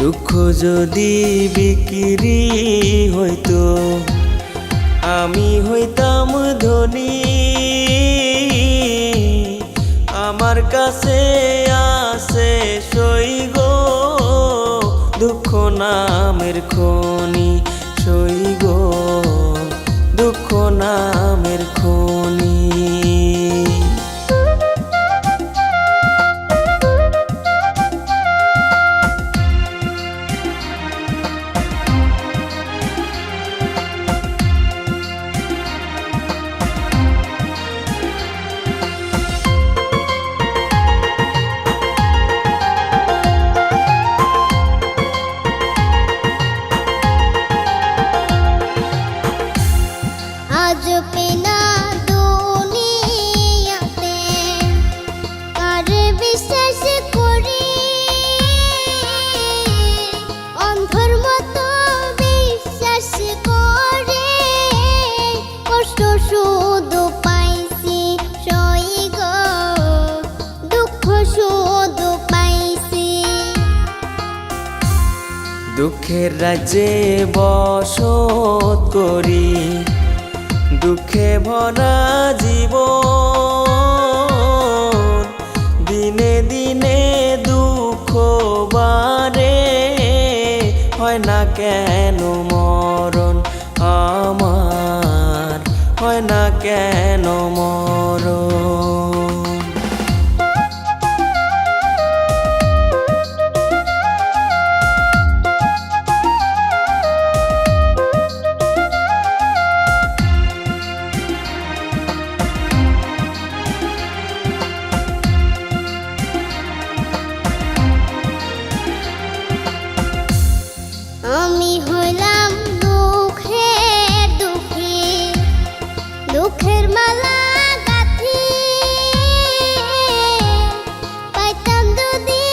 দুঃখ যদি বিক্রি হইতো আমি হইতাম ধনী। আমার কাছে আছে সই গো দুঃখ নামের খনি, সই গো দুঃখ নামের খনি। আজ পেনা দুনিয়াতে কার বিশ্বাস করি, অন্ধর মতো বিশ্বাস করে কষ্ট শুধু পাইছি সই গো দুঃখ শুধু পাইছি। দুঃখের রাজ্যে বসত করি দুঃখে ভরা জীবন, দিনে দিনে দুঃখ বাড়ে হয় না কেন মরণ আমার, হয় না কেন মরণ। আমি হইলাম দুঃখের দুঃখী, দুঃখের মালা গাঁথি পাইতাম যদি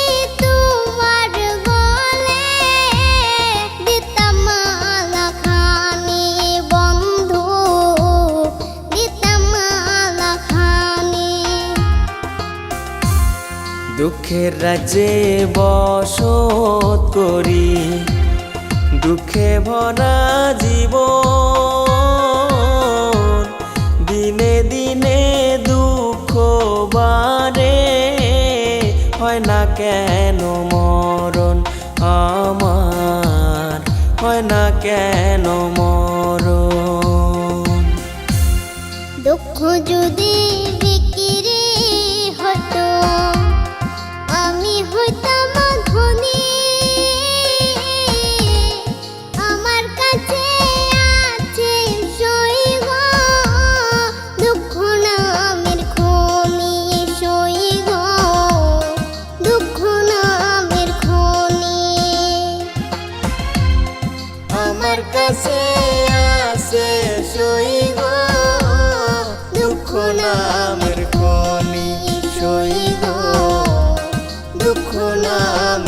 তোমার গলে, দিতাম মালা খানি বন্ধু, দিতাম মালা খানি। দুঃখের রাজ্যে বসত করি দুঃখে ভরা জীবন, দিনে দিনে দুঃখ বাড়ে হয় না কেন মরণ আমার, হয় না কেন মরণ। দুঃখ যদি বিক্রি হতো আমি হইতাম ধনী। আমার কাছে আছে সই গো দুঃখ নামের খনি, সই গো দুঃখ নামের খনি। আমার কাছে আছে সই গো দুঃখ নামের খনি, সই গো দুঃখ নামের